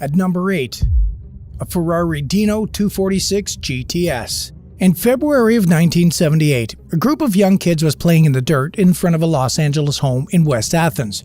At number 8, a Ferrari Dino 246 GTS. In February of 1978, a group of young kids was playing in the dirt in front of a Los Angeles home in West Athens.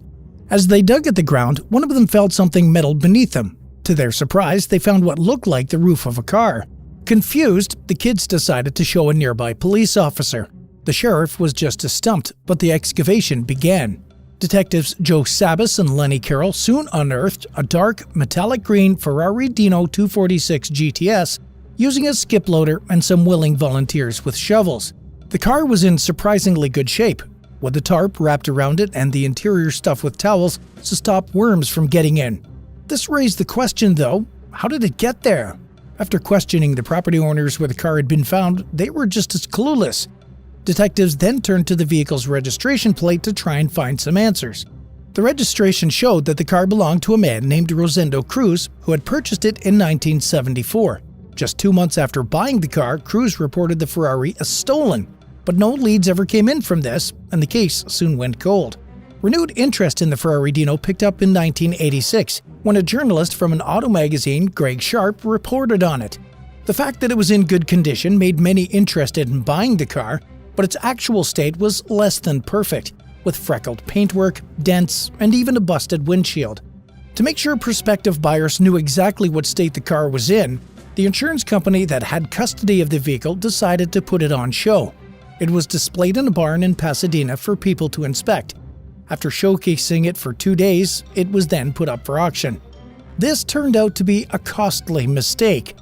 As they dug at the ground, one of them felt something metal beneath them. To their surprise, they found what looked like the roof of a car. Confused, the kids decided to show a nearby police officer. The sheriff was just as stumped, but the excavation began. Detectives Joe Sabas and Lenny Carroll soon unearthed a dark, metallic green Ferrari Dino 246 GTS using a skip loader and some willing volunteers with shovels. The car was in surprisingly good shape, with the tarp wrapped around it and the interior stuffed with towels to stop worms from getting in. This raised the question though, how did it get there? After questioning the property owners where the car had been found, they were just as clueless. Detectives then turned to the vehicle's registration plate to try and find some answers. The registration showed that the car belonged to a man named Rosendo Cruz, who had purchased it in 1974. Just 2 months after buying the car, Cruz reported the Ferrari as stolen, but no leads ever came in from this, and the case soon went cold. Renewed interest in the Ferrari Dino picked up in 1986, when a journalist from an auto magazine, Greg Sharp, reported on it. The fact that it was in good condition made many interested in buying the car, but its actual state was less than perfect, with freckled paintwork, dents, and even a busted windshield. To make sure prospective buyers knew exactly what state the car was in, the insurance company that had custody of the vehicle decided to put it on show. It was displayed in a barn in Pasadena for people to inspect. After showcasing it for 2 days, it was then put up for auction. This turned out to be a costly mistake.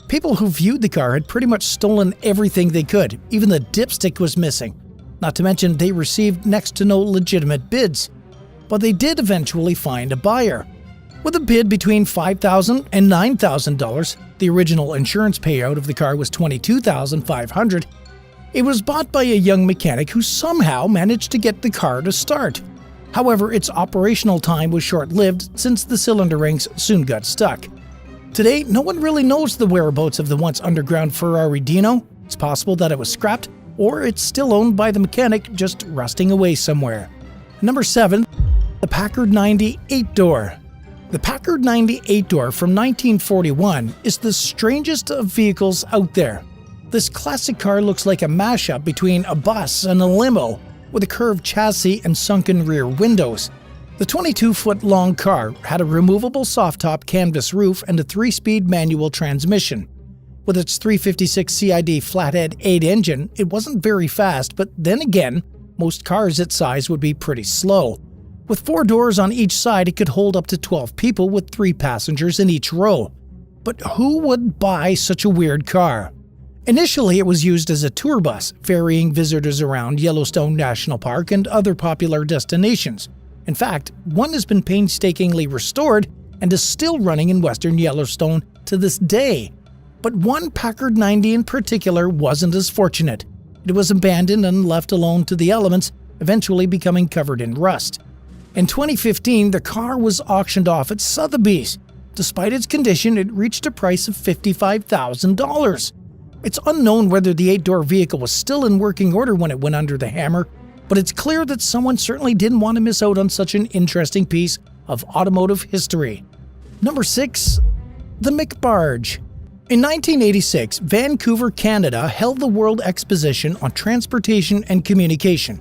People who viewed the car had pretty much stolen everything they could, even the dipstick was missing. Not to mention they received next to no legitimate bids. But they did eventually find a buyer. With a bid between $5,000 and $9,000, the original insurance payout of the car was $22,500. It was bought by a young mechanic who somehow managed to get the car to start. However, its operational time was short-lived since the cylinder rings soon got stuck. Today, no one really knows the whereabouts of the once underground Ferrari Dino. It's possible that it was scrapped, or it's still owned by the mechanic just rusting away somewhere. Number 7. The Packard 90 8-door. The Packard 90 8-door from 1941 is the strangest of vehicles out there. This classic car looks like a mashup between a bus and a limo, with a curved chassis and sunken rear windows. The 22-foot-long car had a removable soft-top canvas roof and a 3-speed manual transmission. With its 356 CID flathead 8 engine, it wasn't very fast, but then again, most cars its size would be pretty slow. With 4 doors on each side, it could hold up to 12 people with 3 passengers in each row. But who would buy such a weird car? Initially, it was used as a tour bus, ferrying visitors around Yellowstone National Park and other popular destinations. In fact, one has been painstakingly restored and is still running in western Yellowstone to this day. But one Packard 90 in particular wasn't as fortunate. It was abandoned and left alone to the elements, eventually becoming covered in rust. In 2015, the car was auctioned off at Sotheby's. Despite its condition, it reached a price of $55,000. It's unknown whether the 8-door vehicle was still in working order when it went under the hammer, but it's clear that someone certainly didn't want to miss out on such an interesting piece of automotive history. Number 6. The McBarge. In 1986, Vancouver, Canada held the World Exposition on Transportation and Communication.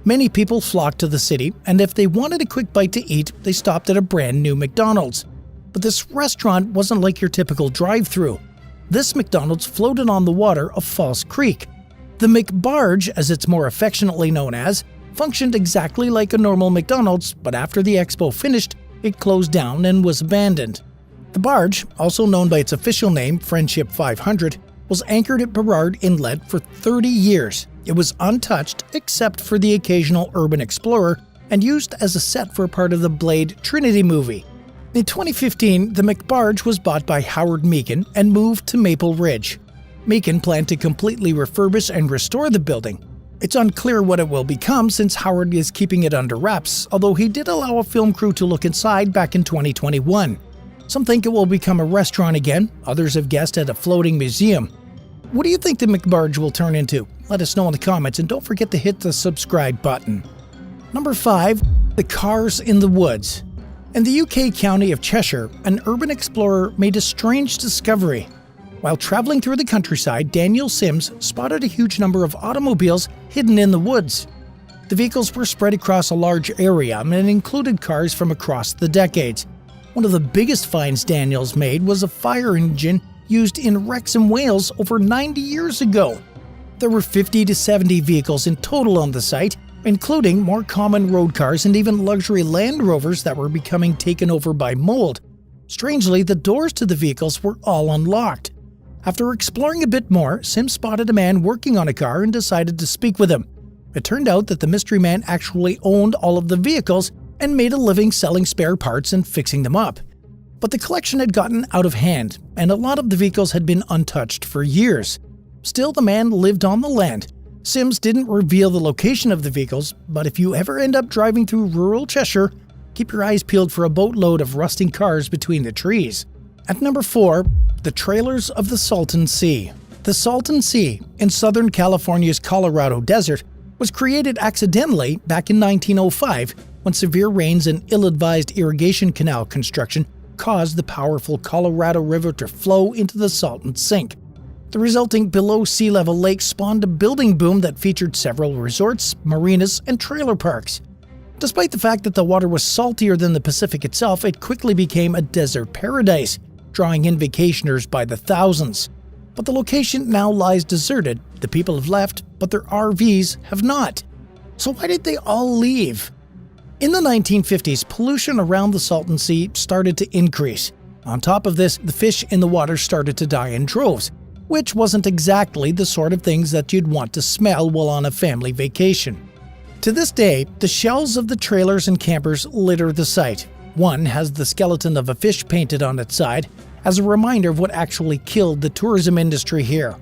Many people flocked to the city, and if they wanted a quick bite to eat, they stopped at a brand new McDonald's. But this restaurant wasn't like your typical drive-thru. This McDonald's floated on the water of False Creek. The McBarge, as it's more affectionately known as, functioned exactly like a normal McDonald's, but after the expo finished, it closed down and was abandoned. The barge, also known by its official name, Friendship 500, was anchored at Burrard Inlet for 30 years. It was untouched except for the occasional urban explorer and used as a set for part of the Blade Trinity movie. In 2015, the McBarge was bought by Howard Meakin and moved to Maple Ridge. Meakin planned to completely refurbish and restore the building. It's unclear what it will become since Howard is keeping it under wraps, although he did allow a film crew to look inside back in 2021. Some think it will become a restaurant again, others have guessed at a floating museum. What do you think the McBarge will turn into? Let us know in the comments, and don't forget to hit the subscribe button. Number 5. The Cars in the Woods. In the UK county of Cheshire, an urban explorer made a strange discovery. While traveling through the countryside, Daniel Sims spotted a huge number of automobiles hidden in the woods. The vehicles were spread across a large area and included cars from across the decades. One of the biggest finds Daniels made was a fire engine used in Wrexham, Wales over 90 years ago. There were 50 to 70 vehicles in total on the site, including more common road cars and even luxury Land Rovers that were becoming taken over by mold. Strangely, the doors to the vehicles were all unlocked. After exploring a bit more, Sims spotted a man working on a car and decided to speak with him. It turned out that the mystery man actually owned all of the vehicles and made a living selling spare parts and fixing them up. But the collection had gotten out of hand, and a lot of the vehicles had been untouched for years. Still, the man lived on the land. Sims didn't reveal the location of the vehicles, but if you ever end up driving through rural Cheshire, keep your eyes peeled for a boatload of rusting cars between the trees. At number 4, the trailers of the Salton Sea. The Salton Sea, in southern California's Colorado Desert, was created accidentally back in 1905 when severe rains and ill-advised irrigation canal construction caused the powerful Colorado River to flow into the Salton Sink. The resulting below-sea-level lake spawned a building boom that featured several resorts, marinas, and trailer parks. Despite the fact that the water was saltier than the Pacific itself, it quickly became a desert paradise, drawing in vacationers by the thousands. But the location now lies deserted. The people have left, but their RVs have not. So why did they all leave? In the 1950s, pollution around the Salton Sea started to increase. On top of this, the fish in the water started to die in droves, which wasn't exactly the sort of things that you'd want to smell while on a family vacation. To this day, the shells of the trailers and campers litter the site. One has the skeleton of a fish painted on its side, as a reminder of what actually killed the tourism industry here.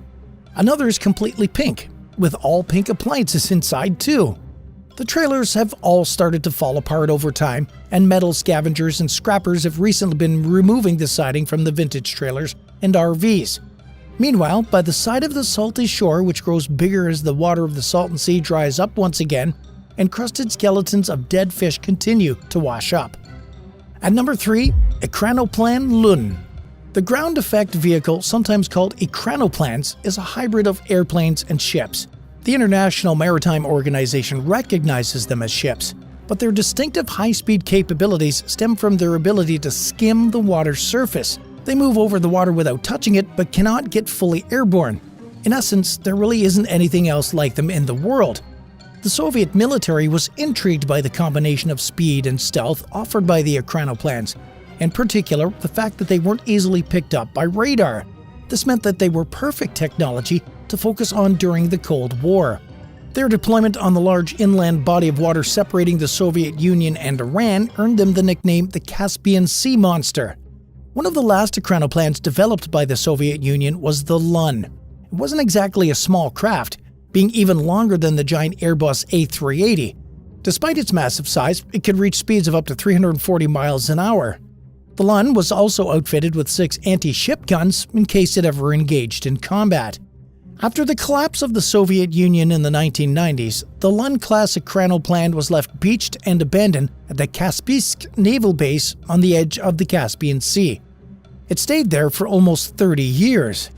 Another is completely pink, with all pink appliances inside too. The trailers have all started to fall apart over time, and metal scavengers and scrappers have recently been removing the siding from the vintage trailers and RVs. Meanwhile, by the side of the salty shore, which grows bigger as the water of the Salton Sea dries up once again, encrusted skeletons of dead fish continue to wash up. At number 3, Ekranoplan Lund. The ground effect vehicle, sometimes called Ekranoplans, is a hybrid of airplanes and ships. The International Maritime Organization recognizes them as ships, but their distinctive high-speed capabilities stem from their ability to skim the water's surface. They move over the water without touching it, but cannot get fully airborne. In essence, there really isn't anything else like them in the world. The Soviet military was intrigued by the combination of speed and stealth offered by the Ekranoplans. In particular, the fact that they weren't easily picked up by radar. This meant that they were perfect technology to focus on during the Cold War. Their deployment on the large inland body of water separating the Soviet Union and Iran earned them the nickname the Caspian Sea Monster. One of the last Ekranoplans developed by the Soviet Union was the Lun. It wasn't exactly a small craft, being even longer than the giant Airbus A380. Despite its massive size, it could reach speeds of up to 340 miles an hour. The Lun was also outfitted with 6 anti-ship guns in case it ever engaged in combat. After the collapse of the Soviet Union in the 1990s, the Lun-class Ekranoplan was left beached and abandoned at the Kaspiysk Naval Base on the edge of the Caspian Sea. It stayed there for almost 30 years.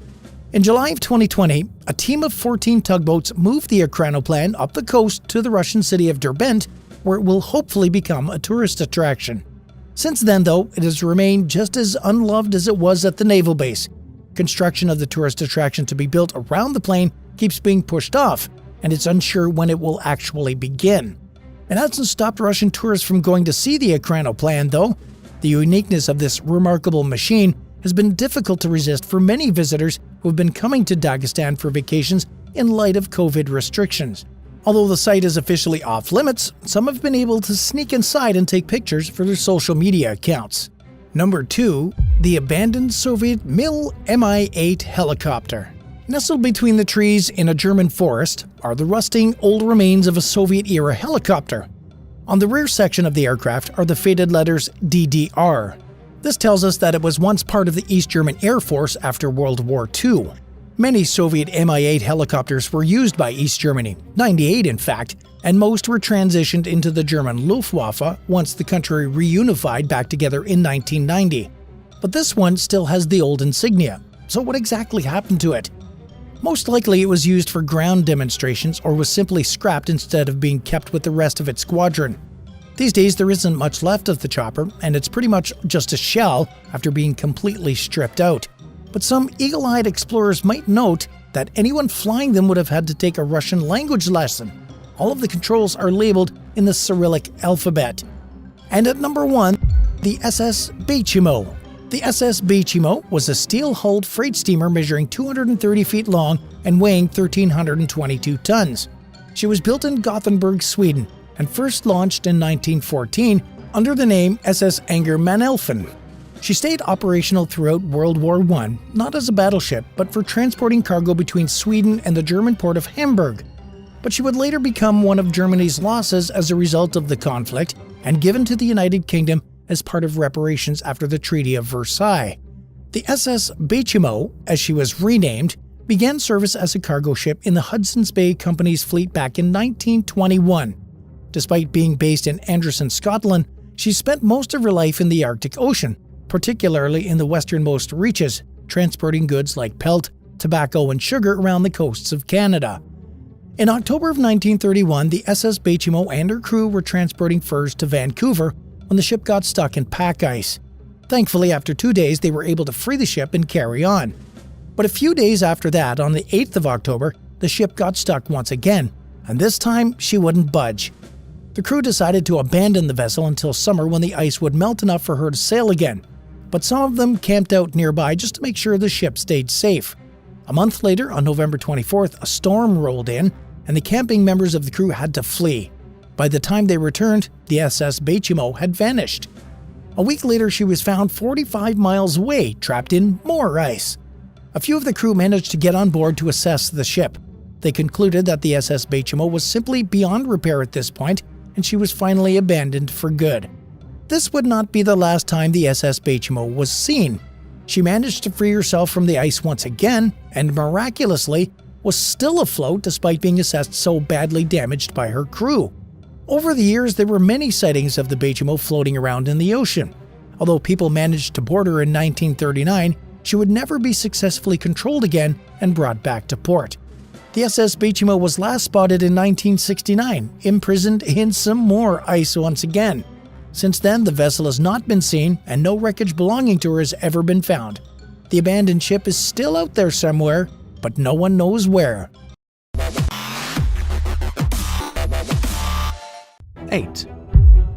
In July of 2020, a team of 14 tugboats moved the Ekranoplan up the coast to the Russian city of Derbent, where it will hopefully become a tourist attraction. Since then, though, it has remained just as unloved as it was at the naval base. Construction of the tourist attraction to be built around the plane keeps being pushed off, and it's unsure when it will actually begin. It hasn't stopped Russian tourists from going to see the Ekranoplan, though. The uniqueness of this remarkable machine has been difficult to resist for many visitors who have been coming to Dagestan for vacations in light of COVID restrictions. Although the site is officially off-limits, some have been able to sneak inside and take pictures for their social media accounts. Number 2. The abandoned Soviet Mi-8 helicopter. Nestled between the trees in a German forest are the rusting old remains of a Soviet-era helicopter. On the rear section of the aircraft are the faded letters DDR. This tells us that it was once part of the East German Air Force after World War II. Many Soviet Mi-8 helicopters were used by East Germany, 98 in fact, and most were transitioned into the German Luftwaffe once the country reunified back together in 1990. But this one still has the old insignia, so what exactly happened to it? Most likely it was used for ground demonstrations or was simply scrapped instead of being kept with the rest of its squadron. These days there isn't much left of the chopper, and it's pretty much just a shell after being completely stripped out. But some eagle-eyed explorers might note that anyone flying them would have had to take a Russian language lesson. All of the controls are labeled in the Cyrillic alphabet. And at number 1, the SS Bechimo. The SS Bechimo was a steel-hulled freight steamer measuring 230 feet long and weighing 1,322 tons. She was built in Gothenburg, Sweden, and first launched in 1914 under the name SS Angermanelfen. She stayed operational throughout World War I, not as a battleship, but for transporting cargo between Sweden and the German port of Hamburg. But she would later become one of Germany's losses as a result of the conflict and given to the United Kingdom as part of reparations after the Treaty of Versailles. The SS Bechimo, as she was renamed, began service as a cargo ship in the Hudson's Bay Company's fleet back in 1921. Despite being based in Anderson, Scotland, she spent most of her life in the Arctic Ocean, particularly in the westernmost reaches, transporting goods like pelt, tobacco, and sugar around the coasts of Canada. In October of 1931, the SS Bechimo and her crew were transporting furs to Vancouver when the ship got stuck in pack ice. Thankfully, after 2 days, they were able to free the ship and carry on. But a few days after that, on the 8th of October, the ship got stuck once again, and this time she wouldn't budge. The crew decided to abandon the vessel until summer when the ice would melt enough for her to sail again, but some of them camped out nearby just to make sure the ship stayed safe. A month later, on November 24th, a storm rolled in, and the camping members of the crew had to flee. By the time they returned, the SS Bechimo had vanished. A week later, she was found 45 miles away, trapped in more ice. A few of the crew managed to get on board to assess the ship. They concluded that the SS Bechimo was simply beyond repair at this point, and she was finally abandoned for good. This would not be the last time the SS Bechimo was seen. She managed to free herself from the ice once again, and miraculously, was still afloat despite being assessed so badly damaged by her crew. Over the years, there were many sightings of the Bechimo floating around in the ocean. Although people managed to board her in 1939, she would never be successfully controlled again and brought back to port. The SS Bechimo was last spotted in 1969, imprisoned in some more ice once again. Since then, the vessel has not been seen and no wreckage belonging to her has ever been found. The abandoned ship is still out there somewhere, but no one knows where. 8.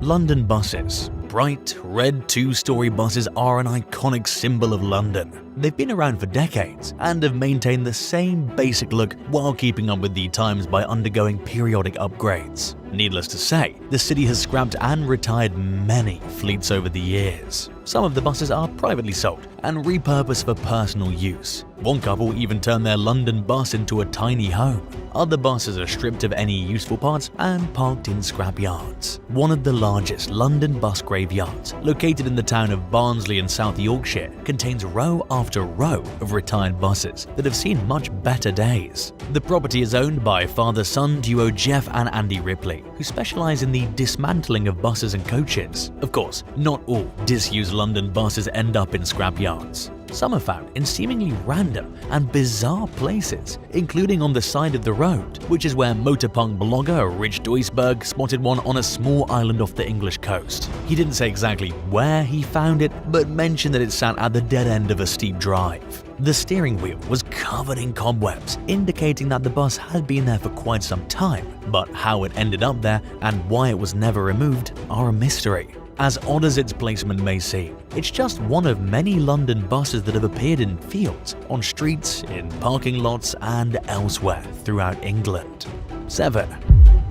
London buses. Bright, red two-story buses are an iconic symbol of London. They've been around for decades and have maintained the same basic look while keeping up with the times by undergoing periodic upgrades. Needless to say, the city has scrapped and retired many fleets over the years. Some of the buses are privately sold and repurposed for personal use. One couple even turned their London bus into a tiny home. Other buses are stripped of any useful parts and parked in scrap yards. One of the largest London bus graveyards, located in the town of Barnsley in South Yorkshire, contains row after row of retired buses that have seen much better days. The property is owned by father-son duo Jeff and Andy Ripley, who specialize in the dismantling of buses and coaches. Of course, not all disused London buses end up in scrap yards. Some are found in seemingly random and bizarre places, including on the side of the road, which is where motorpunk blogger Rich Duisberg spotted one on a small island off the English coast. He didn't say exactly where he found it, but mentioned that it sat at the dead end of a steep drive. The steering wheel was covered in cobwebs, indicating that the bus had been there for quite some time, but how it ended up there and why it was never removed are a mystery. As odd as its placement may seem, it's just one of many London buses that have appeared in fields, on streets, in parking lots, and elsewhere throughout England. 7.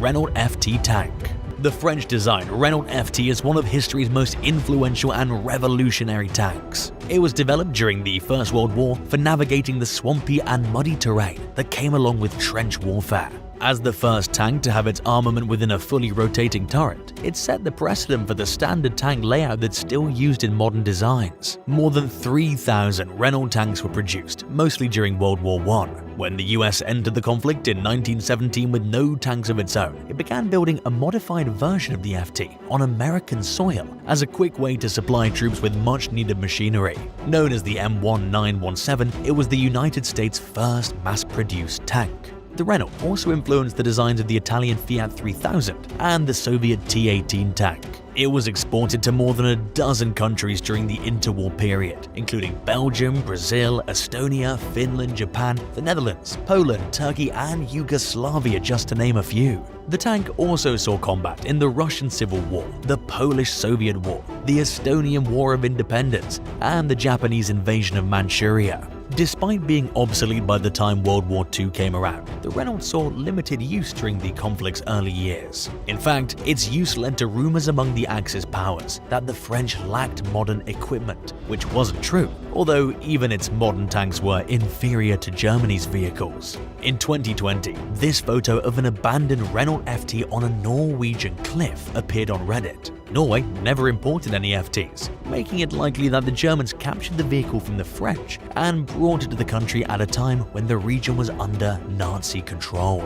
Renault FT Tank. The French-designed Renault FT is one of history's most influential and revolutionary tanks. It was developed during the First World War for navigating the swampy and muddy terrain that came along with trench warfare. As the first tank to have its armament within a fully rotating turret, it set the precedent for the standard tank layout that's still used in modern designs. More than 3,000 Renault tanks were produced, mostly during World War I. When the US entered the conflict in 1917 with no tanks of its own, it began building a modified version of the FT on American soil as a quick way to supply troops with much-needed machinery. Known as the M1917, it was the United States' first mass-produced tank. The Renault also influenced the designs of the Italian Fiat 3000 and the Soviet T-18 tank. It was exported to more than a dozen countries during the interwar period, including Belgium, Brazil, Estonia, Finland, Japan, the Netherlands, Poland, Turkey, and Yugoslavia, just to name a few. The tank also saw combat in the Russian Civil War, the Polish-Soviet War, the Estonian War of Independence, and the Japanese invasion of Manchuria. Despite being obsolete by the time World War II came around, the Renault saw limited use during the conflict's early years. In fact, its use led to rumors among the Axis powers that the French lacked modern equipment, which wasn't true, although even its modern tanks were inferior to Germany's vehicles. In 2020, this photo of an abandoned Renault FT on a Norwegian cliff appeared on Reddit. Norway never imported any FTs, making it likely that the Germans captured the vehicle from the French and brought it to the country at a time when the region was under Nazi control.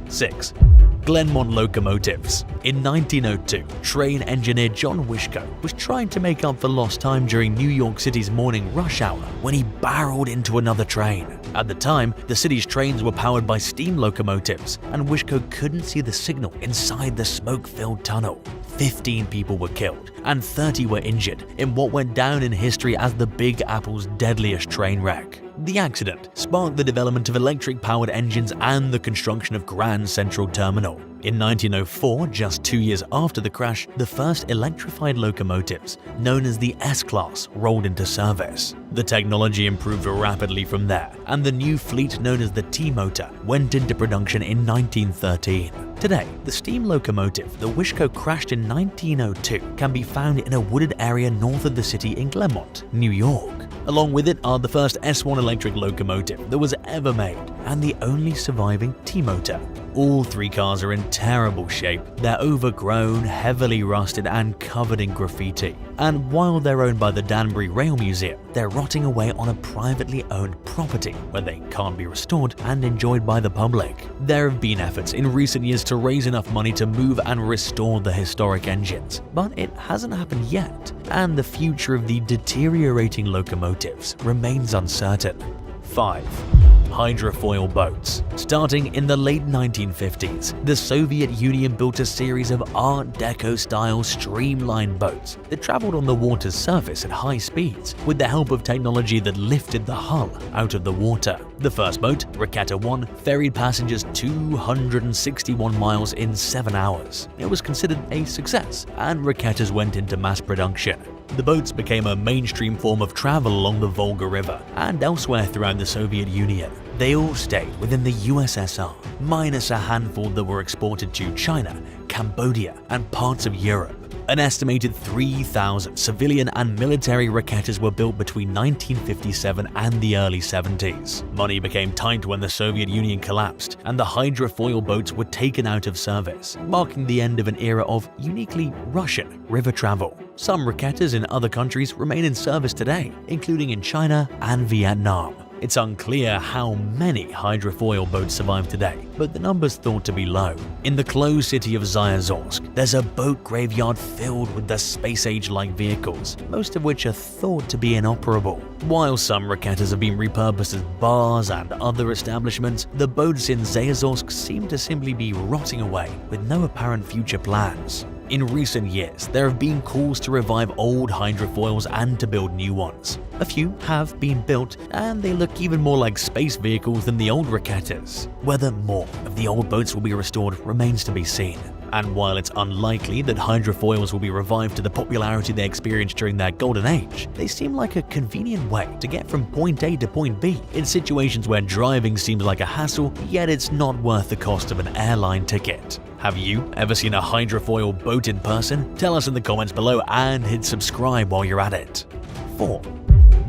6. Glenmont locomotives. In 1902, train engineer John Wishko was trying to make up for lost time during New York City's morning rush hour when he barreled into another train. At the time, the city's trains were powered by steam locomotives, and Wishko couldn't see the signal inside the smoke-filled tunnel. 15 people were killed and 30 were injured in what went down in history as the Big Apple's deadliest train wreck. The accident sparked the development of electric-powered engines and the construction of Grand Central Terminal. In 1904, just 2 years after the crash, the first electrified locomotives, known as the S-Class, rolled into service. The technology improved rapidly from there, and the new fleet known as the T-Motor went into production in 1913. Today, the steam locomotive the Wishko crashed in 1902 can be found in a wooded area north of the city in Glenmont, New York. Along with it are the first S1 electric locomotive that was ever made and the only surviving T-Motor. All three cars are in terrible shape. They're overgrown, heavily rusted, and covered in graffiti. And while they're owned by the Danbury Rail Museum, they're rotting away on a privately owned property where they can't be restored and enjoyed by the public. There have been efforts in recent years to raise enough money to move and restore the historic engines, but it hasn't happened yet, and the future of the deteriorating locomotives remains uncertain. 5. Hydrofoil boats. Starting in the late 1950s, the Soviet Union built a series of Art Deco-style streamlined boats that traveled on the water's surface at high speeds with the help of technology that lifted the hull out of the water. The first boat, Raketa 1, ferried passengers 261 miles in 7 hours. It was considered a success, and Raketas went into mass production. The boats became a mainstream form of travel along the Volga River and elsewhere throughout the Soviet Union. They all stayed within the USSR, minus a handful that were exported to China, Cambodia, and parts of Europe. An estimated 3,000 civilian and military Raketas were built between 1957 and the early 70s. Money became tight when the Soviet Union collapsed, and the hydrofoil boats were taken out of service, marking the end of an era of uniquely Russian river travel. Some Raketas in other countries remain in service today, including in China and Vietnam. It's unclear how many hydrofoil boats survive today, but the number's thought to be low. In the closed city of Zayazorsk, there's a boat graveyard filled with the space-age-like vehicles, most of which are thought to be inoperable. While some Raketas have been repurposed as bars and other establishments, the boats in Zayazorsk seem to simply be rotting away with no apparent future plans. In recent years, there have been calls to revive old hydrofoils and to build new ones. A few have been built, and they look even more like space vehicles than the old Raketas. Whether more of the old boats will be restored remains to be seen. And while it's unlikely that hydrofoils will be revived to the popularity they experienced during their golden age, they seem like a convenient way to get from point A to point B in situations where driving seems like a hassle, yet it's not worth the cost of an airline ticket. Have you ever seen a hydrofoil boat in person? Tell us in the comments below and hit subscribe while you're at it. 4.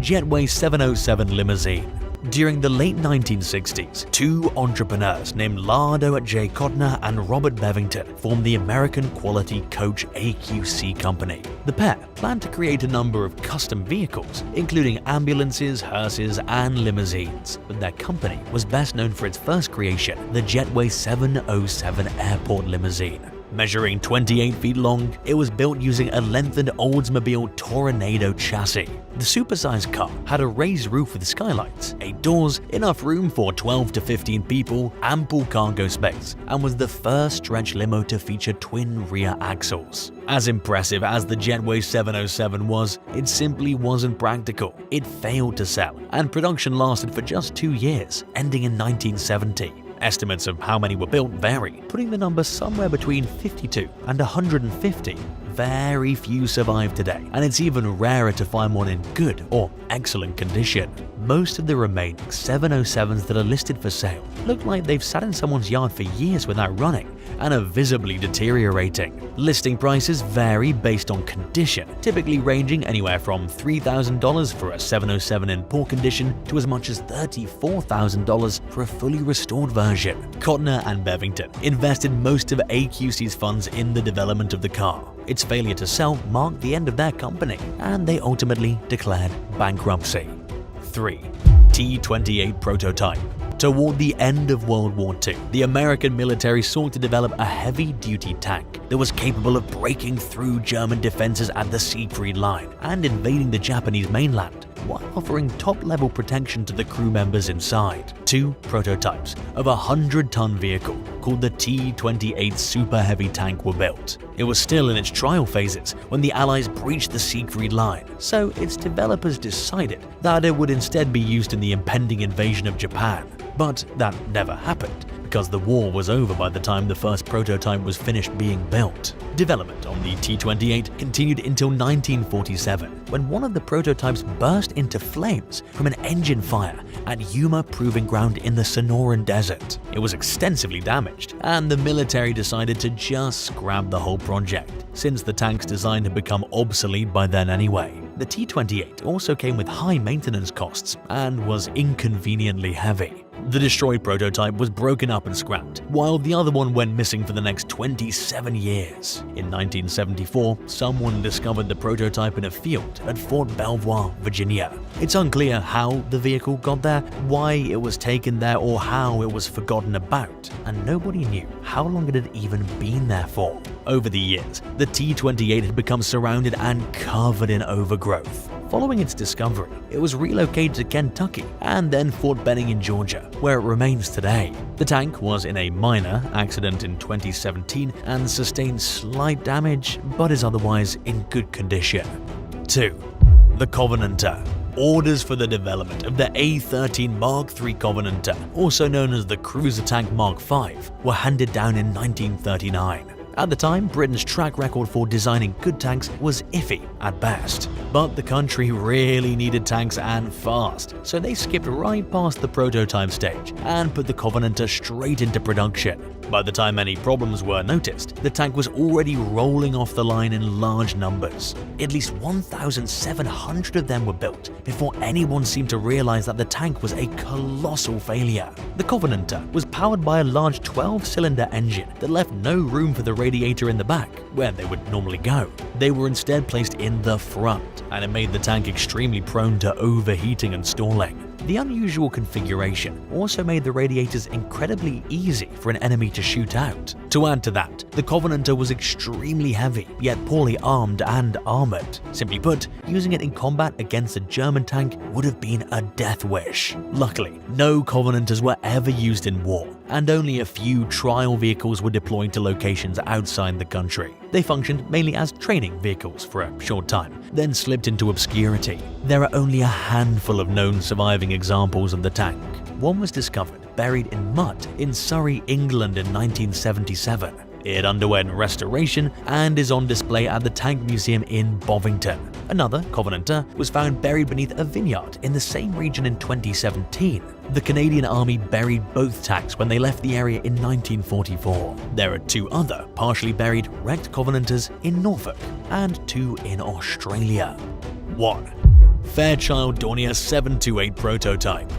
Jetway 707 limousine. During the late 1960s, two entrepreneurs named Lardo J. Kottner and Robert Bevington formed the American Quality Coach AQC company. The pair planned to create a number of custom vehicles, including ambulances, hearses, and limousines, but their company was best known for its first creation, the Jetway 707 airport limousine. Measuring 28 feet long, it was built using a lengthened Oldsmobile Toronado chassis. The supersized car had a raised roof with skylights, 8 doors, enough room for 12 to 15 people, ample cargo space, and was the first stretch limo to feature twin rear axles. As impressive as the Jetway 707 was, it simply wasn't practical. It failed to sell, and production lasted for just 2 years, ending in 1970. Estimates of how many were built vary, putting the number somewhere between 52 and 150. Very few survive today, and it's even rarer to find one in good or excellent condition. Most of the remaining 707s that are listed for sale look like they've sat in someone's yard for years without running and are visibly deteriorating. Listing prices vary based on condition, typically ranging anywhere from $3,000 for a 707 in poor condition to as much as $34,000 for a fully restored version. Kottner and Bevington invested most of AQC's funds in the development of the car. Its failure to sell marked the end of their company, and they ultimately declared bankruptcy. 3. T-28 prototype. Toward the end of World War II, the American military sought to develop a heavy-duty tank that was capable of breaking through German defenses at the Siegfried Line and invading the Japanese mainland, while offering top-level protection to the crew members inside. 2 prototypes of a 100-ton vehicle called the T-28 Super Heavy tank were built. It was still in its trial phases when the Allies breached the Siegfried Line, so its developers decided that it would instead be used in the impending invasion of Japan. But that never happened, because the war was over by the time the first prototype was finished being built. Development on the T-28 continued until 1947, when one of the prototypes burst into flames from an engine fire at Yuma Proving Ground in the Sonoran Desert. It was extensively damaged, and the military decided to just scrap the whole project, since the tank's design had become obsolete by then anyway. The T-28 also came with high maintenance costs and was inconveniently heavy. The destroyed prototype was broken up and scrapped, while the other one went missing for the next 27 years. In 1974, someone discovered the prototype in a field at Fort Belvoir, Virginia. It's unclear how the vehicle got there, why it was taken there, or how it was forgotten about, and nobody knew how long it had even been there for. Over the years, the T-28 had become surrounded and covered in overgrowth. Following its discovery, it was relocated to Kentucky and then Fort Benning in Georgia, where it remains today. The tank was in a minor accident in 2017 and sustained slight damage, but is otherwise in good condition. 2. The Covenanter. Orders for the development of the A-13 Mark III Covenanter, also known as the Cruiser Tank Mark V, were handed down in 1939. At the time, Britain's track record for designing good tanks was iffy at best. But the country really needed tanks and fast, so they skipped right past the prototype stage and put the Covenanter straight into production. By the time any problems were noticed, the tank was already rolling off the line in large numbers. At least 1,700 of them were built before anyone seemed to realize that the tank was a colossal failure. The Covenanter was powered by a large 12-cylinder engine that left no room for the radiator in the back, where they would normally go. They were instead placed in the front, and it made the tank extremely prone to overheating and stalling. The unusual configuration also made the radiators incredibly easy for an enemy to shoot out. To add to that, the Covenanter was extremely heavy, yet poorly armed and armored. Simply put, using it in combat against a German tank would have been a death wish. Luckily, no Covenanters were ever used in war, and only a few trial vehicles were deployed to locations outside the country. They functioned mainly as training vehicles for a short time, then slipped into obscurity. There are only a handful of known surviving examples of the tank. One was discovered buried in mud in Surrey, England in 1977. It underwent restoration and is on display at the Tank Museum in Bovington. Another Covenanter was found buried beneath a vineyard in the same region in 2017. The Canadian Army buried both tanks when they left the area in 1944. There are 2 other partially buried wrecked Covenanters in Norfolk and 2 in Australia. 1. Fairchild Dornier 728 prototype.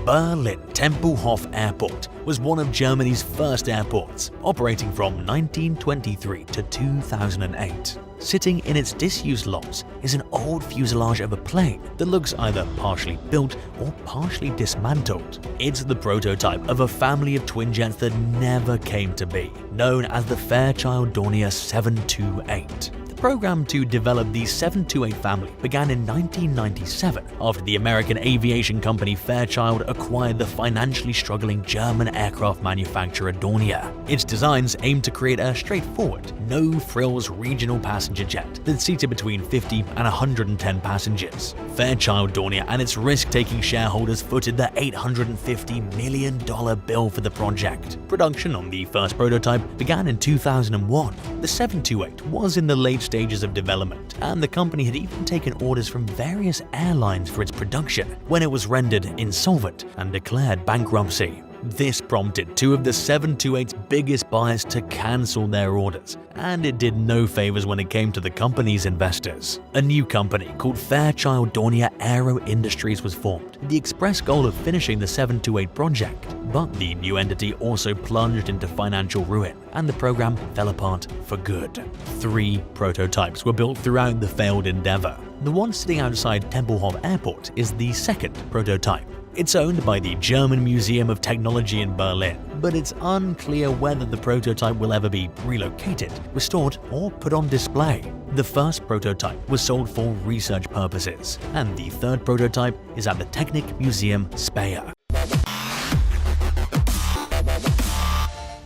Berlin Tempelhof Airport was one of Germany's first airports, operating from 1923 to 2008. Sitting in its disused lots is an old fuselage of a plane that looks either partially built or partially dismantled. It's the prototype of a family of twin jets that never came to be, known as the Fairchild Dornier 728. The program to develop the 728 family began in 1997 after the American aviation company Fairchild acquired the financially struggling German aircraft manufacturer Dornier. Its designs aimed to create a straightforward, no-frills regional passenger jet that seated between 50 and 110 passengers. Fairchild Dornier and its risk-taking shareholders footed the $850 million bill for the project. Production on the first prototype began in 2001. The 728 was in the late stages of development, and the company had even taken orders from various airlines for its production when it was rendered insolvent and declared bankruptcy. This prompted two of the 728's biggest buyers to cancel their orders, and it did no favors when it came to the company's investors. A new company called Fairchild Dornier Aero Industries was formed, with the express goal of finishing the 728 project. But the new entity also plunged into financial ruin, and the program fell apart for good. 3 prototypes were built throughout the failed endeavor. The one sitting outside Tempelhof Airport is the second prototype. It's owned by the German Museum of Technology in Berlin, but it's unclear whether the prototype will ever be relocated, restored, or put on display. The first prototype was sold for research purposes, and the third prototype is at the Technik Museum Speyer.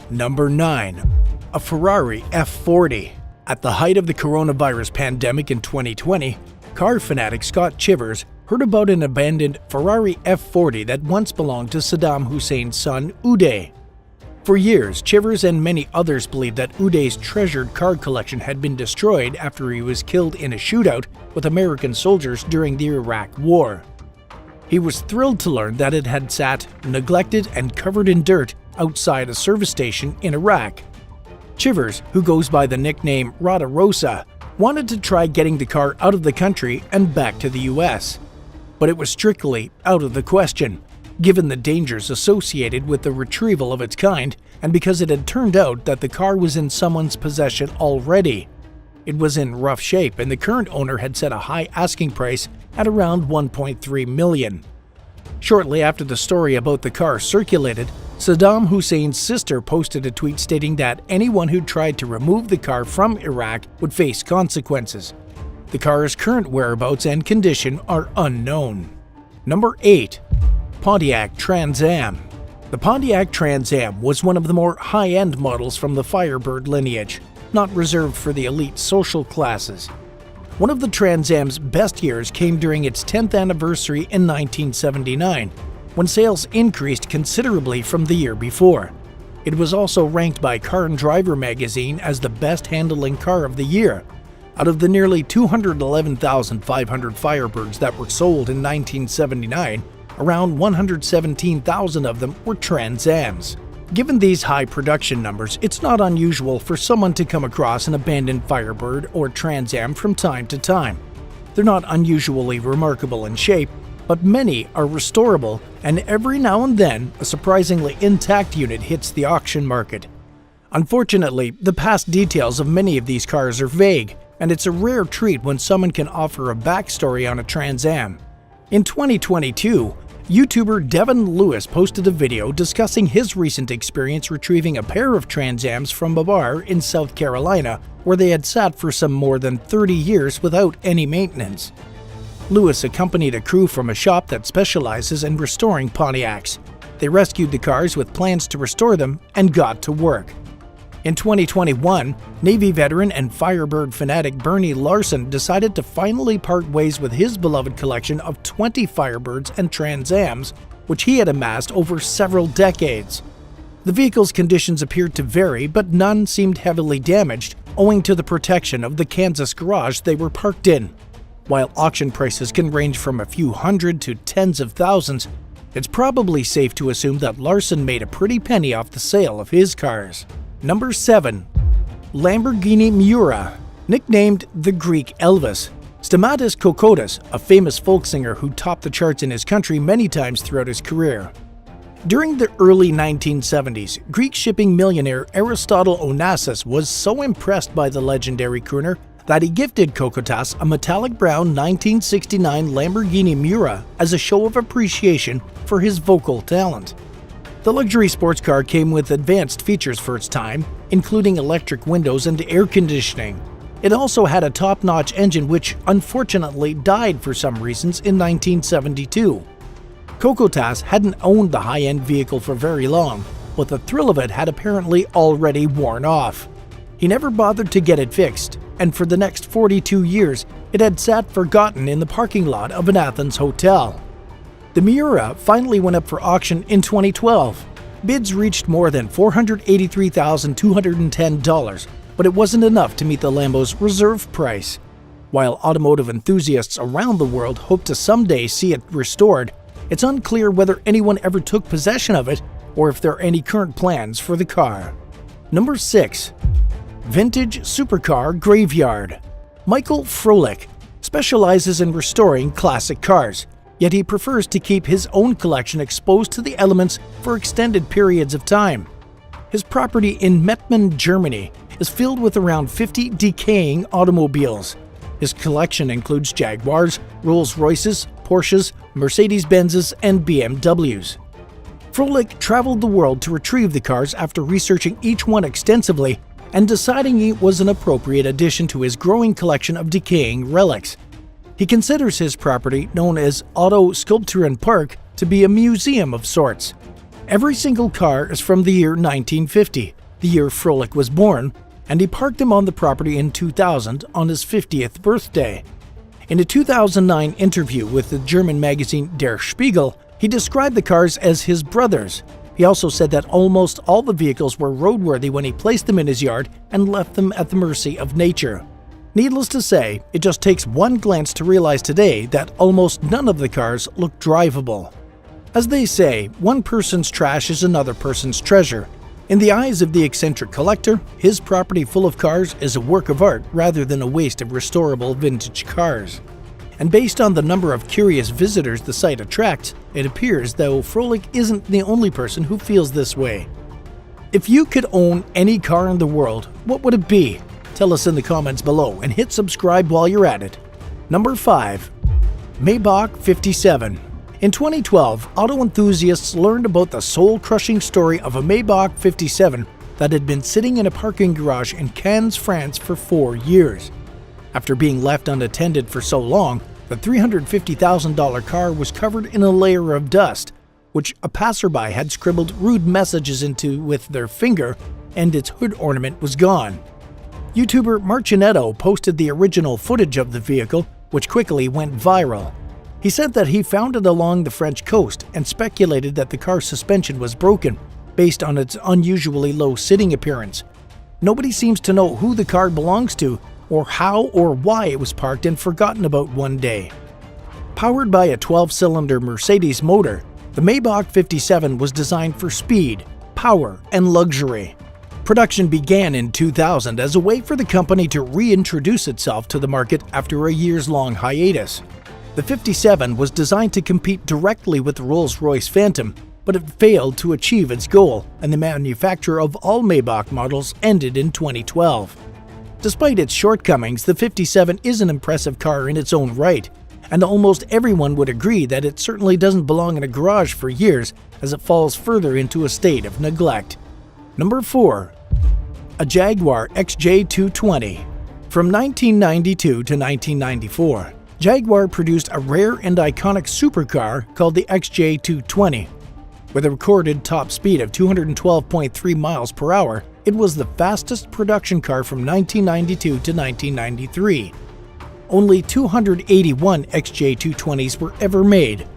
Number 9. A Ferrari F40. At the height of the coronavirus pandemic in 2020, car fanatic Scott Chivers heard about an abandoned Ferrari F40 that once belonged to Saddam Hussein's son Uday. For years, Chivers and many others believed that Uday's treasured car collection had been destroyed after he was killed in a shootout with American soldiers during the Iraq War. He was thrilled to learn that it had sat, neglected and covered in dirt, outside a service station in Iraq. Chivers, who goes by the nickname Rada Rosa, wanted to try getting the car out of the country and back to the US. But it was strictly out of the question, given the dangers associated with the retrieval of its kind, and because it had turned out that the car was in someone's possession already. It was in rough shape, and the current owner had set a high asking price at around $1.3 million. Shortly after the story about the car circulated, Saddam Hussein's sister posted a tweet stating that anyone who tried to remove the car from Iraq would face consequences. The car's current whereabouts and condition are unknown. Number 8. Pontiac Trans Am. The Pontiac Trans Am was one of the more high-end models from the Firebird lineage, not reserved for the elite social classes. One of the Trans Am's best years came during its 10th anniversary in 1979, when sales increased considerably from the year before. It was also ranked by Car and Driver magazine as the best handling car of the year. Out of the nearly 211,500 Firebirds that were sold in 1979, around 117,000 of them were Trans Ams. Given these high production numbers, it's not unusual for someone to come across an abandoned Firebird or Trans Am from time to time. They're not unusually remarkable in shape, but many are restorable, and every now and then a surprisingly intact unit hits the auction market. Unfortunately, the past details of many of these cars are vague, and it's a rare treat when someone can offer a backstory on a Trans Am. In 2022, YouTuber Devin Lewis posted a video discussing his recent experience retrieving a pair of Trans Ams from a bar in South Carolina, where they had sat for some more than 30 years without any maintenance. Lewis accompanied a crew from a shop that specializes in restoring Pontiacs. They rescued the cars with plans to restore them and got to work. In 2021, Navy veteran and Firebird fanatic Bernie Larson decided to finally part ways with his beloved collection of 20 Firebirds and Trans Ams, which he had amassed over several decades. The vehicle's conditions appeared to vary, but none seemed heavily damaged, owing to the protection of the Kansas garage they were parked in. While auction prices can range from a few hundred to tens of thousands, it's probably safe to assume that Larson made a pretty penny off the sale of his cars. Number 7. Lamborghini Miura. Nicknamed the Greek Elvis, Stamatis Kokotas, a famous folk singer who topped the charts in his country many times throughout his career. During the early 1970s, Greek shipping millionaire Aristotle Onassis was so impressed by the legendary crooner that he gifted Kokotas a metallic brown 1969 Lamborghini Miura as a show of appreciation for his vocal talent. The luxury sports car came with advanced features for its time, including electric windows and air conditioning. It also had a top-notch engine which unfortunately died for some reasons in 1972. Kokotas hadn't owned the high-end vehicle for very long, but the thrill of it had apparently already worn off. He never bothered to get it fixed, and for the next 42 years, it had sat forgotten in the parking lot of an Athens hotel. The Miura finally went up for auction in 2012. Bids reached more than $483,210, but it wasn't enough to meet the Lambo's reserve price. While automotive enthusiasts around the world hope to someday see it restored, it's unclear whether anyone ever took possession of it or if there are any current plans for the car. Number 6. Vintage Supercar Graveyard. Michael Froelich specializes in restoring classic cars, yet he prefers to keep his own collection exposed to the elements for extended periods of time. His property in Mettmann, Germany, is filled with around 50 decaying automobiles. His collection includes Jaguars, Rolls-Royces, Porsches, Mercedes-Benzes, and BMWs. Froelich traveled the world to retrieve the cars after researching each one extensively and deciding it was an appropriate addition to his growing collection of decaying relics. He considers his property, known as Auto Skulpturen Park, to be a museum of sorts. Every single car is from the year 1950, the year Froelich was born, and he parked them on the property in 2000 on his 50th birthday. In a 2009 interview with the German magazine Der Spiegel, he described the cars as his brothers. He also said that almost all the vehicles were roadworthy when he placed them in his yard and left them at the mercy of nature. Needless to say, it just takes one glance to realize today that almost none of the cars look drivable. As they say, one person's trash is another person's treasure. In the eyes of the eccentric collector, his property full of cars is a work of art rather than a waste of restorable vintage cars. And based on the number of curious visitors the site attracts, it appears though Froelich isn't the only person who feels this way. If you could own any car in the world, what would it be? Tell us in the comments below and hit subscribe while you're at it. Number 5. Maybach 57. In 2012, auto enthusiasts learned about the soul-crushing story of a Maybach 57 that had been sitting in a parking garage in Cannes, France for 4 years. After being left unattended for so long, the $350,000 car was covered in a layer of dust, which a passerby had scribbled rude messages into with their finger, and its hood ornament was gone. YouTuber Marcinetto posted the original footage of the vehicle, which quickly went viral. He said that he found it along the French coast and speculated that the car's suspension was broken, based on its unusually low sitting appearance. Nobody seems to know who the car belongs to, or how or why it was parked and forgotten about one day. Powered by a 12-cylinder Mercedes motor, the Maybach 57 was designed for speed, power, and luxury. Production began in 2000 as a way for the company to reintroduce itself to the market after a years-long hiatus. The 57 was designed to compete directly with the Rolls-Royce Phantom, but it failed to achieve its goal, and the manufacture of all Maybach models ended in 2012. Despite its shortcomings, the 57 is an impressive car in its own right, and almost everyone would agree that it certainly doesn't belong in a garage for years as it falls further into a state of neglect. Number 4. A Jaguar XJ220. From 1992 to 1994, Jaguar produced a rare and iconic supercar called the XJ220. With a recorded top speed of 212.3 miles per hour, it was the fastest production car from 1992 to 1993. Only 281 XJ220s were ever made.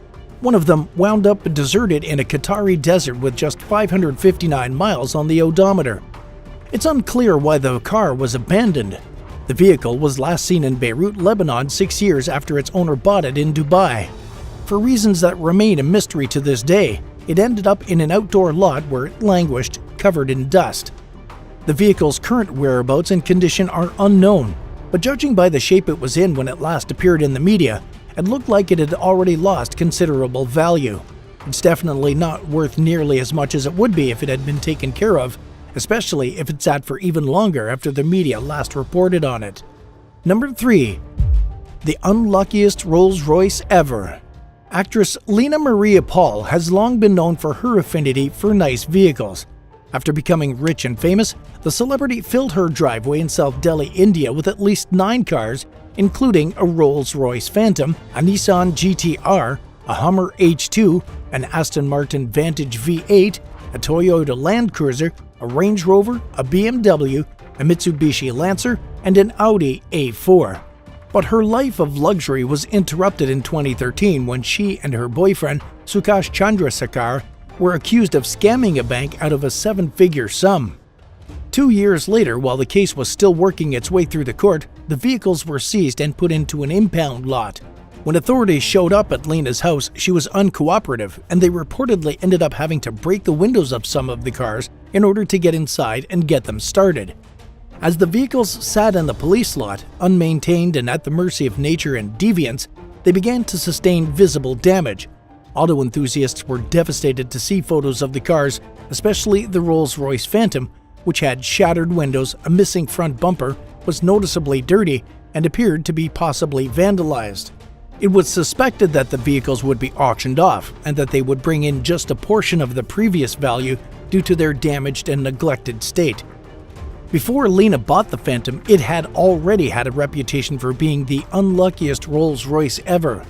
One of them wound up deserted in a Qatari desert with just 559 miles on the odometer. It's unclear why the car was abandoned. The vehicle was last seen in Beirut, Lebanon 6 years after its owner bought it in Dubai. For reasons that remain a mystery to this day, it ended up in an outdoor lot where it languished, covered in dust. The vehicle's current whereabouts and condition are unknown. but judging by the shape it was in when it last appeared in the media, it looked like it had already lost considerable value. It's definitely not worth nearly as much as it would be if it had been taken care of, especially if it sat for even longer after the media last reported on it. Number 3. The unluckiest Rolls-Royce ever. Actress Lena Maria Paul has long been known for her affinity for nice vehicles. After becoming rich and famous, the celebrity filled her driveway in South Delhi, India with at least 9 cars, including a Rolls-Royce Phantom, a Nissan GT-R, a Hummer H2, an Aston Martin Vantage V8, a Toyota Land Cruiser, a Range Rover, a BMW, a Mitsubishi Lancer, and an Audi A4. But her life of luxury was interrupted in 2013 when she and her boyfriend, Sukash Chandrasekhar, were accused of scamming a bank out of a 7-figure sum. 2 years later, while the case was still working its way through the court, the vehicles were seized and put into an impound lot. When authorities showed up at Lena's house, she was uncooperative, and they reportedly ended up having to break the windows of some of the cars in order to get inside and get them started. As the vehicles sat in the police lot, unmaintained and at the mercy of nature and deviants, they began to sustain visible damage. Auto enthusiasts were devastated to see photos of the cars, especially the Rolls-Royce Phantom, which had shattered windows, a missing front bumper, was noticeably dirty, and appeared to be possibly vandalized. It was suspected that the vehicles would be auctioned off, and that they would bring in just a portion of the previous value due to their damaged and neglected state. Before Lena bought the Phantom, it had already had a reputation for being the unluckiest Rolls-Royce ever.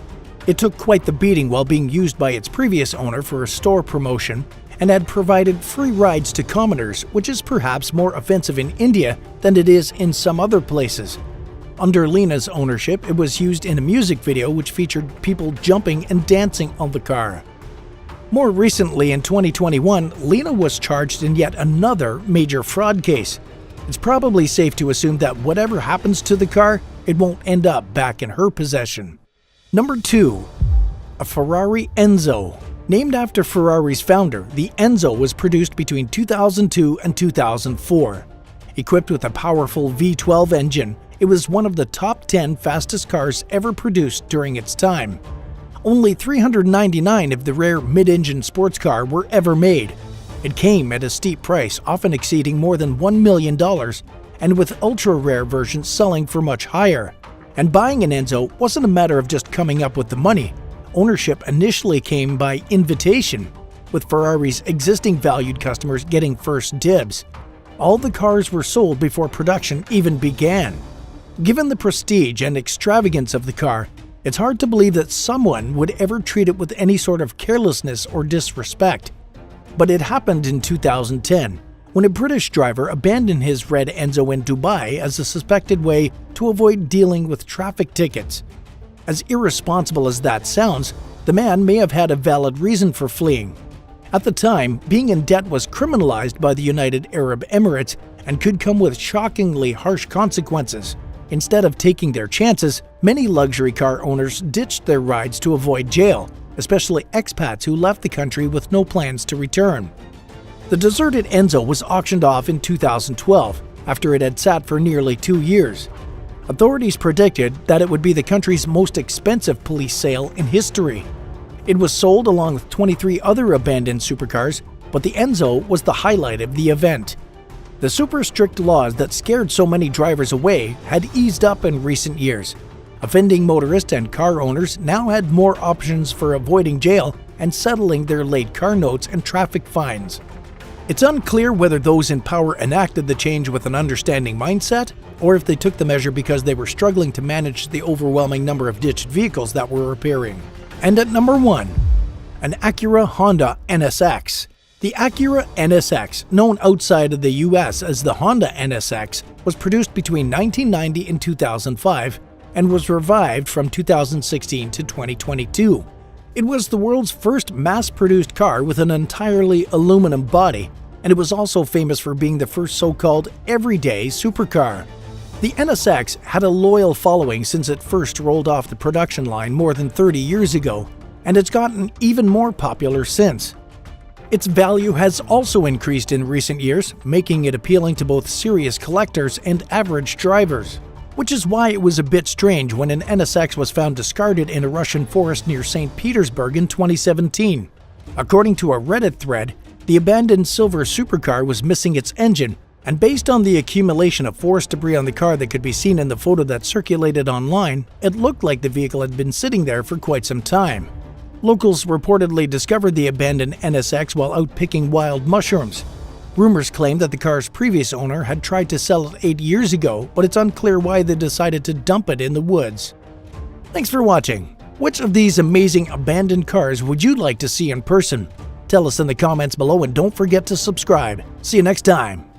It took quite the beating while being used by its previous owner for a store promotion, and had provided free rides to commoners, which is perhaps more offensive in India than it is in some other places. Under Lena's ownership, it was used in a music video which featured people jumping and dancing on the car. More recently, in 2021, Lena was charged in yet another major fraud case. It's probably safe to assume that whatever happens to the car, it won't end up back in her possession. Number 2. A Ferrari Enzo. Named after Ferrari's founder, the Enzo was produced between 2002 and 2004. Equipped with a powerful V12 engine, it was one of the top 10 fastest cars ever produced during its time. Only 399 of the rare mid-engine sports car were ever made. It came at a steep price, often exceeding more than $1 million, and with ultra-rare versions selling for much higher. And buying an Enzo wasn't a matter of just coming up with the money. Ownership initially came by invitation, with Ferrari's existing valued customers getting first dibs. All the cars were sold before production even began. Given the prestige and extravagance of the car, it's hard to believe that someone would ever treat it with any sort of carelessness or disrespect. But it happened in 2010, when a British driver abandoned his red Enzo in Dubai as a suspected way to avoid dealing with traffic tickets. As irresponsible as that sounds, the man may have had a valid reason for fleeing. At the time, being in debt was criminalized by the United Arab Emirates and could come with shockingly harsh consequences. Instead of taking their chances, many luxury car owners ditched their rides to avoid jail, especially expats who left the country with no plans to return. The deserted Enzo was auctioned off in 2012, after it had sat for nearly 2 years. Authorities predicted that it would be the country's most expensive police sale in history. It was sold along with 23 other abandoned supercars, but the Enzo was the highlight of the event. The super strict laws that scared so many drivers away had eased up in recent years. Offending motorists and car owners now had more options for avoiding jail and settling their late car notes and traffic fines. It's unclear whether those in power enacted the change with an understanding mindset, or if they took the measure because they were struggling to manage the overwhelming number of ditched vehicles that were appearing. And at number 1, an Acura Honda NSX. The Acura NSX, known outside of the US as the Honda NSX, was produced between 1990 and 2005 and was revived from 2016 to 2022. It was the world's first mass-produced car with an entirely aluminum body, and it was also famous for being the first so-called everyday supercar. The NSX had a loyal following since it first rolled off the production line more than 30 years ago, and it's gotten even more popular since. Its value has also increased in recent years, making it appealing to both serious collectors and average drivers. which is why it was a bit strange when an NSX was found discarded in a Russian forest near St. Petersburg in 2017. According to a Reddit thread, the abandoned silver supercar was missing its engine, and based on the accumulation of forest debris on the car that could be seen in the photo that circulated online, it looked like the vehicle had been sitting there for quite some time. Locals reportedly discovered the abandoned NSX while out picking wild mushrooms. Rumors claim that the car's previous owner had tried to sell it 8 years ago, but it's unclear why they decided to dump it in the woods. Thanks for watching. Which of these amazing abandoned cars would you like to see in person? Tell us in the comments below and don't forget to subscribe. See you next time.